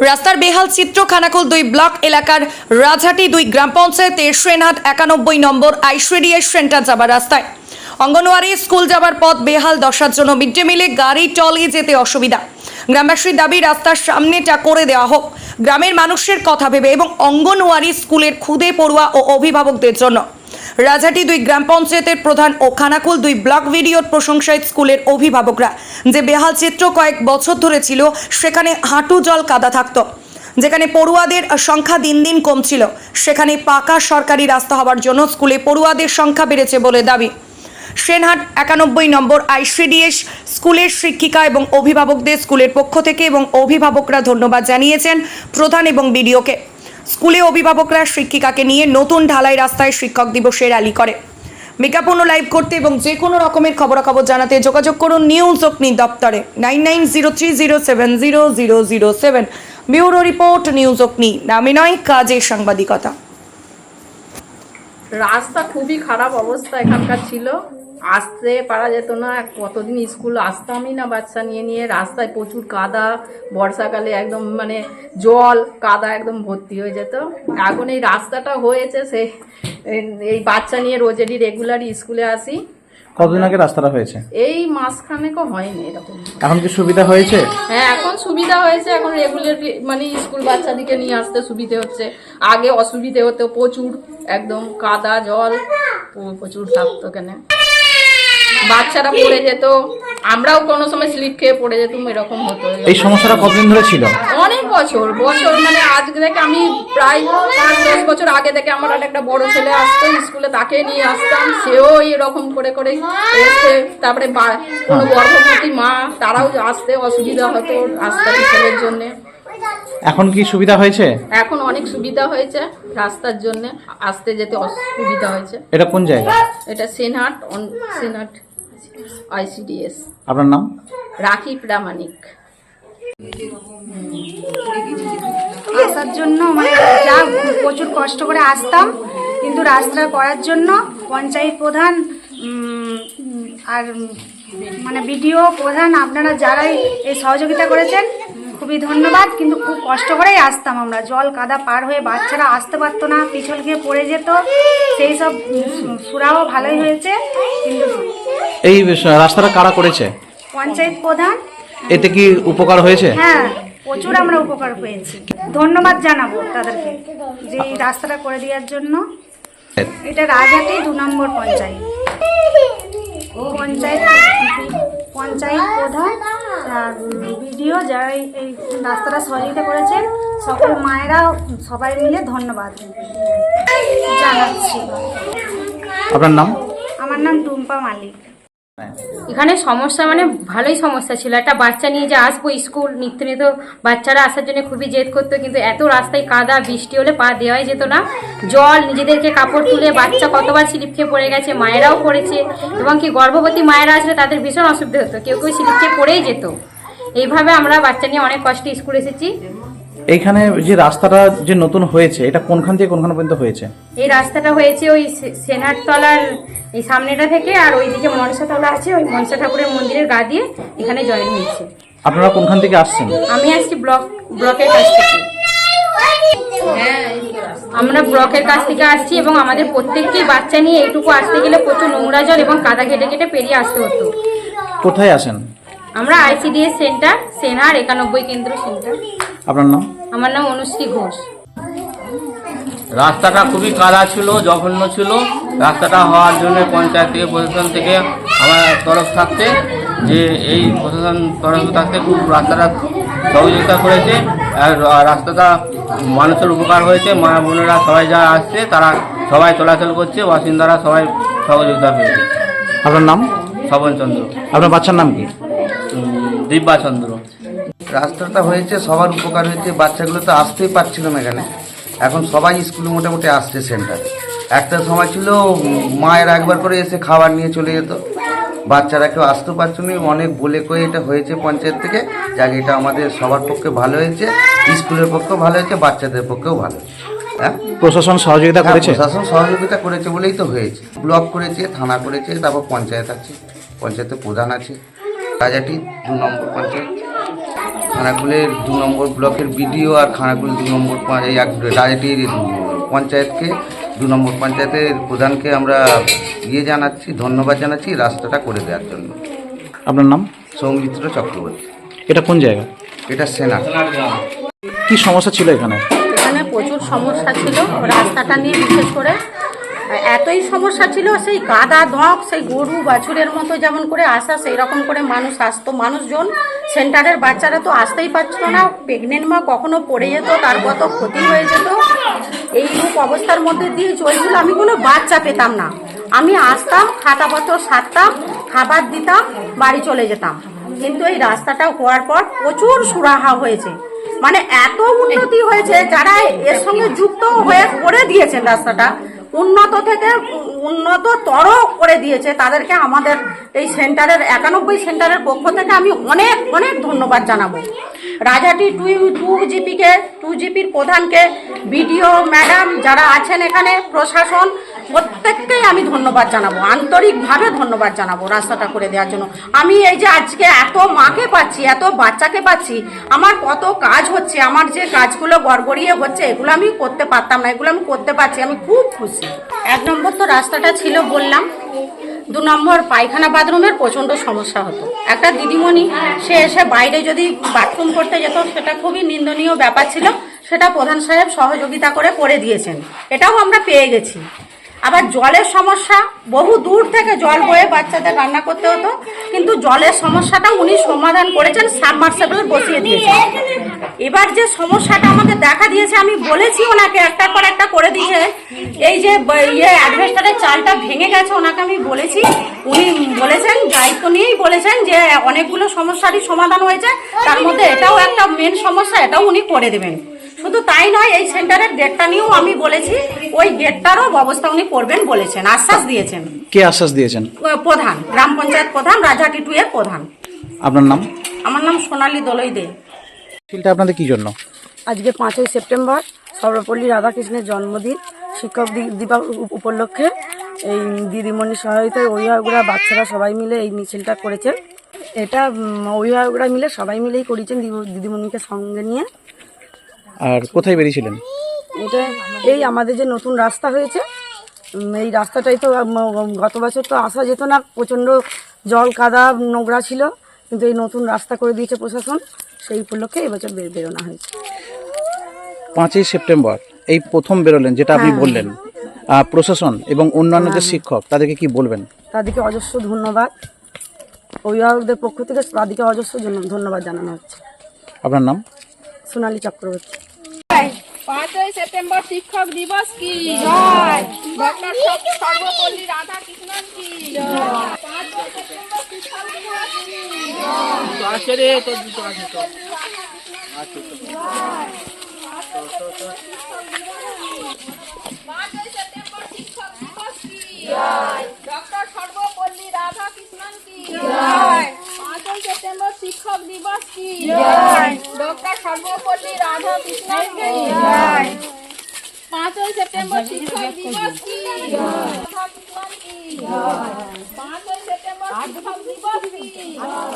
রাস্তার বেহাল চিত্র খানাকুল 2 ব্লক এলাকার রাজহাটি 2 গ্রাম পঞ্চায়েতের সেনহাট 91 নম্বর আইসিডিএস সেন্টার যাবার রাস্তায় অঙ্গনওয়াড়ি স্কুল যাবার পথ বেহাল দশার জন্য মিড ডে মিলে গাড়ি টলি যেতে অসুবিধা। গ্রামবাসীর দাবি রাস্তার সামনেটা করে দেওয়া হোক গ্রামের মানুষের কথা ভেবে এবং অঙ্গনওয়াড়ি স্কুলের খুদে পড়ুয়া ও অভিভাবকদের জন্য। রাজহাটি 2 গ্রাম পঞ্চায়েতের প্রধান ও খানাকুল 2 ব্লক ভিডিওর প্রশংসায় স্কুলের অভিভাবকরা যে বেহাল চিত্র কয়েক বছর ধরে ছিল, সেখানে হাঁটু জল কাদা থাকতো, যেখানে পড়ুয়াদের সংখ্যা দিন দিন কমছিল, সেখানে পাকা সরকারি রাস্তা হওয়ার জন্য স্কুলে পড়ুয়াদের সংখ্যা বেড়েছে বলে দাবি। সেনহাট 91 নম্বর আইসিডিএস স্কুলের শিক্ষিকা এবং অভিভাবকদের স্কুলের পক্ষ থেকে এবং অভিভাবকরা ধন্যবাদ জানিয়েছেন প্রধান এবং বিডিওকে। স্কুলে অভিভাবকরা শিক্ষিকাকে নিয়ে নতুন ঢালাই রাস্তায় শিক্ষক দিবসের র্যালি করে। বিজ্ঞাপন লাইভ করতে এবং যে কোনো রকমের খবরাখবর জানাতে যোগাযোগ করুন নিউজ অগ্নি দপ্তরে 9903070007। ব্যুরো রিপোর্ট, নিউজ অগ্নি, নামে নয় কাজে সাংবাদিকতা। রাস্তা খুবই খারাপ অবস্থা এখানকার ছিল, আসতে পারা যেত না। কতদিন স্কুল আসতামই না বাচ্চা নিয়ে নিয়ে। রাস্তায় প্রচুর কাদা, বর্ষাকালে একদম মানে জল কাদা একদম ভর্তি হয়ে যেত। এখন এই রাস্তাটা হয়েছে, এই বাচ্চা নিয়ে রোজেরই রেগুলারই স্কুলে আসি। কতদিন আগে রাস্তাটা হয়েছে? এই মাসখানেকও হয়নি এরকম। এখন কি সুবিধা হয়েছে? হ্যাঁ, এখন সুবিধা হয়েছে। এখন রেগুলার মানে স্কুল বাচ্চাদিকে নিয়ে আসতে সুবিধে হচ্ছে। আগে অসুবিধে হতো, প্রচুর একদম কাদা জল প্রচুর থাকতো। কেন বাচ্চারা পড়ে যেত, আমরাও কোনো সময় স্লিপ খেয়ে পড়ে যেতাম, এরকম হতো। এই সমস্যাটা কতদিন ধরে ছিল? অনেক বছর মানে আজ থেকে আমি প্রায় 5-10 বছর আগে থেকে আমার একটা বড় ছেলে আসতো স্কুলে, তাকে নিয়ে আসতাম, সেও এরকম করে করে এসে। তারপরে কোনো গর্ভবতী মা, তারাও আসতে অসুবিধা হতো রাস্তার ছেলের জন্য। এখন কি সুবিধা হয়েছে? এখন অনেক সুবিধা হয়েছে, রাস্তার জন্য আসতে যেতে অসুবিধা হয়েছে। এটা কোন জায়গা? এটা সেনহাট আইসিডিএস। আপনার নাম? রাখি প্রামাণিক। আসার জন্য মানে যা প্রচুর কষ্ট করে আসতাম, কিন্তু রাস্তা করার জন্য পঞ্চায়েত প্রধান আর মানে বিডিও প্রধান, আপনারা যারাই এই সহযোগিতা করেছেন খুবই ধন্যবাদ। কিন্তু খুব কষ্ট করেই আসতাম আমরা, জল কাদা পার হয়ে বাচ্চারা আসতে পারতো না, পিছল খেয়ে পড়ে যেত। সেই সব সুরাও ভালোই হয়েছে। কিন্তু এই রাস্তাটা কারা করেছে? পঞ্চায়েত প্রধান। এতে কি উপকার হয়েছে? হ্যাঁ, প্রচুর আমরা উপকার পেয়েছি। ধন্যবাদ জানাবো তাদেরকে যে এই রাস্তাটা করে দেওয়ার জন্য। এটা রাজহাটি 2 নম্বর পঞ্চায়েত প্রধান আর বিডিও যারা এই রাস্তাটা সহযোগিতা করেছেন, সকল মায়েরা সবাই মিলে ধন্যবাদ জানাচ্ছি। আপনার নাম? আমার নাম টুম্পা মালিক। এখানে সমস্যা মানে ভালোই সমস্যা ছিল। একটা বাচ্চা নিয়ে যে আসবো স্কুল, নিত্য নিত্য বাচ্চারা আসার জন্য খুবই জেদ করতো, কিন্তু এত রাস্তায় কাদা, বৃষ্টি হলে পা দেওয়াই যেত না। জল, নিজেদেরকে কাপড় তুলে বাচ্চা কতবার স্লিপ খেয়ে পড়ে গেছে, মায়েরাও পড়েছে। এবং কি গর্ভবতী মায়েরা আসলে তাদের ভীষণ অসুবিধা হতো, কেউ কেউ স্লিপ খেয়ে পড়েই যেত। এইভাবে আমরা বাচ্চা নিয়ে অনেক কষ্টে স্কুল এসেছি। এইখানে যে রাস্তাটা যে নতুন হয়েছে, এটা কোনখান থেকে কোনখান পর্যন্ত হয়েছে? এই রাস্তাটা হয়েছে ওই সেনহাট তলার এই সামনেটা থেকে, আর ওইদিকে মনসা তলা আছে, ওই মনসা ঠাকুরের মন্দিরের গা দিয়ে এখানে জয়েন হয়েছে। আপনারা কোনখান থেকে আসছেন? আমি আসছি ব্লকের কাছ থেকে। আমরা ব্লকের কাছ থেকে আসছি এবং আমাদের প্রত্যেকটি বাচ্চা নিয়ে এইটুকু আসতে গেলে প্রচুর নোংরা জল এবং কাদা কেটে কেটে পেরিয়ে আসতে হতো। কোথায় আসেন? আমরা আইসিডিএস সেন্টার, সেনহাট 91 কেন্দ্র সেন্টার। আপনার নাম? আমার নাম অনুশ্রী ঘোষ। রাস্তাটা খুবই কাদা ছিল, জঘন্য ছিল। রাস্তাটা হওয়ার জন্য পঞ্চায়েত থেকে, প্রশাসন থেকে আমার তরফ থাকতে যে এই প্রশাসন তরফ থাকতে খুব রাস্তাটা সহযোগিতা করেছে। আর রাস্তাটা মানুষের উপকার হয়েছে। মা বোনেরা সবাই যারা আসছে তারা সবাই চলাচল করছে, বাসিন্দারা সবাই সহযোগিতা পেয়েছে। আপনার নাম? স্বপন চন্দ্র। আপনার বাচ্চার নাম কি? দিব্যা চন্দ্র। রাস্তাটা হয়েছে, সবার উপকার হয়েছে। বাচ্চাগুলো তো আসতেই পারছিল না এখানে, এখন সবাই স্কুলে মোটামুটি আসছে সেন্টারে। একটা সময় ছিল মায়ের একবার করে এসে খাবার নিয়ে চলে যেত, বাচ্চারা কেউ আসতে পারছিল না। অনেক বলে কয়ে এটা হয়েছে পঞ্চায়েত থেকে, যাক এটা আমাদের সবার পক্ষে ভালো হয়েছে, স্কুলের পক্ষেও ভালো হয়েছে, বাচ্চাদের পক্ষেও ভালো। হ্যাঁ, প্রশাসন সহযোগিতা করেছে? প্রশাসন সহযোগিতা করেছে বলেই তো হয়েছে। ব্লক করেছে, থানা করেছে, তারপর পঞ্চায়েত আছে, পঞ্চায়েতের প্রধান আছে। রাজহাটি 2 নম্বর পঞ্চায়েত। খানাকুলের 2 নম্বর ব্লকের বিডিও আর খানাকুল 2 নম্বর এই রাজাটির পঞ্চায়েতকে 2 নম্বর পঞ্চায়েতের প্রধানকে আমরা জানাচ্ছি, ধন্যবাদ জানাচ্ছি রাস্তাটা করে দেওয়ার জন্য। আপনার নাম? সৌমিত্র চক্রবর্তী। এটা কোন জায়গা? এটা সেনা। কি সমস্যা ছিল এখানে? এখানে প্রচুর সমস্যা ছিল রাস্তাটা নিয়ে, বিশেষ করে এতই সমস্যা ছিল, সেই কাদা ধক, সেই গরু বাছুরের মতো যেমন করে আসা সেই রকম করে মানুষ আসতো, মানুষজন সেন্টারের বাচ্চারা তো আসতেই পারছিল না, প্রেগনেন্ট মা কখনো পড়ে যেত, তার কত ক্ষতি হয়ে যেত। এইরূপ অবস্থার মধ্যে দিয়ে চলছিল, আমি কোনো বাচ্চা পেতাম না। আমি আসতাম, খাতাপত্র সারতাম, খাবার দিতাম, বাড়ি চলে যেতাম। কিন্তু এই রাস্তাটা হওয়ার পর প্রচুর সুরাহা হয়েছে, মানে এত উন্নতি হয়েছে, যারা এর সঙ্গে যুক্ত হয়ে করে দিয়েছেন রাস্তাটা উন্নত থেকে উন্নততর করে দিয়েছে, তাদেরকে আমাদের এই সেন্টারের 91 সেন্টারের পক্ষ থেকে আমি অনেক অনেক ধন্যবাদ জানাবো। রাজাটি 2 জিপির প্রধানকে, বিডিও ম্যাডাম যারা আছেন এখানে, প্রশাসন, প্রত্যেককেই আমি ধন্যবাদ জানাবো, আন্তরিকভাবে ধন্যবাদ জানাবো রাস্তাটা করে দেওয়ার জন্য। আমি এই যে আজকে এত মাকে পাচ্ছি, এত বাচ্চাকে পাচ্ছি, আমার কত কাজ হচ্ছে, আমার যে কাজগুলো গড়গড়িয়ে হচ্ছে এগুলো আমি করতে পারতাম না, এগুলো আমি করতে পারছি, আমি খুব খুশি। 1 নম্বর তো রাস্তাটা ছিল বললাম, 2 নম্বর পায়খানা বাথরুমের প্রচণ্ড সমস্যা হতো। একটা দিদিমণি সে এসে বাইরে যদি বাথরুম করতে যেত, সেটা খুবই নিন্দনীয় ব্যাপার ছিল, সেটা প্রধান সাহেব সহযোগিতা করে দিয়েছেন, এটাও আমরা পেয়ে গেছি। আবার জলের সমস্যা, বহু দূর থেকে জল বয়ে বাচ্চাদের রান্না করতে হতো, কিন্তু জলের সমস্যাটা উনি সমাধান করেছেন, সাবমার্সিবল বসিয়ে দিয়েছেন। এবার যে সমস্যাটা আমাদের দেখা দিয়েছে, আমি বলেছি ওনাকে, একটার পর একটা করে দিয়েছে। এই যে অ্যাডভেস্টারের চালটা ভেঙে গেছে, ওনাকে আমি বলেছি, উনি বলেছেন, দায়িত্ব নিয়েই বলেছেন যে অনেকগুলো সমস্যারই সমাধান হয়েছে, তার মধ্যে এটাও একটা মেন সমস্যা, এটাও উনি করে দেবেন। শুধু তাই নয়, এই সেন্টারের গেটটা নিয়েও আমি বলেছি, ওই গেটটারও ব্যবস্থা উনি করবেন বলেছেন, আশ্বাস দিয়েছেন। কে আশ্বাস দিয়েছেন? প্রধান, গ্রাম পঞ্চায়েত প্রধান, রাজাটি 2 এর প্রধান। আপনার নাম? আমার নাম সোনালী দলই দে। মিছিলটা আপনাদের কি জন্য? আজকে 5ই সেপ্টেম্বর সর্বপল্লী রাধাকৃষ্ণের জন্মদিন, শিক্ষক দিবস উপলক্ষে এই দিদিমণির সহায়তায় অভিভাবকরা, বাচ্চারা সবাই মিলে এই মিছিলটা করেছে। এটা অভিভাবকরা মিলে সবাই মিলেই করেছেন, দিদিমণিকে সঙ্গে নিয়ে। আর কোথায় বেরিয়েছিলেন? এটা এই আমাদের যে নতুন রাস্তা হয়েছে, এই রাস্তাটাই তো গত বছর তো আসা যেত না, প্রচণ্ড জল কাদা নোংরা ছিল, কিন্তু এই নতুন রাস্তা করে দিয়েছে প্রশাসন, সেই উপলক্ষে এবছর বেরোনো হয়েছে। 5ই সেপ্টেম্বর এই প্রথম বেরোলেন, যেটা আপনি বললেন, প্রশাসন এবং অন্যান্য যে শিক্ষক, তাদেরকে কি বলবেন? তাদেরকে অজস্র ধন্যবাদ, অভিভাবকদের পক্ষ থেকে তাদেরকে অজস্র ধন্যবাদ জানানো হচ্ছে। আপনার নাম? সোনালী চক্রবর্তী। 5ই সেপ্টেম্বর শিক্ষক দিবস কি জয়, ডক্টর সর্বপল্লী রাধাকৃষ্ণন কি জয়, 5ই সেপ্টেম্বর শিক্ষক দিবস কি জয়, আছে রে তো দুটো আছে তো, আছে তো, 5ই সেপ্টেম্বর শিক্ষক দিবস কি জয়, ডক্টর সর্বপল্লী রাধাকৃষ্ণন কি জয়, 5ই সেপ্টেম্বর শিক্ষক দিবস কি জয়, ডক্টর সর্বপল্লী রাধাকৃষ্ণন কি জয়, 5ই সেপ্টেম্বর শিক্ষক দিবস কি জয়, রাধাকৃষ্ণন কি জয়, 5ই সেপ্টেম্বর শিক্ষক দিবস কি জয়।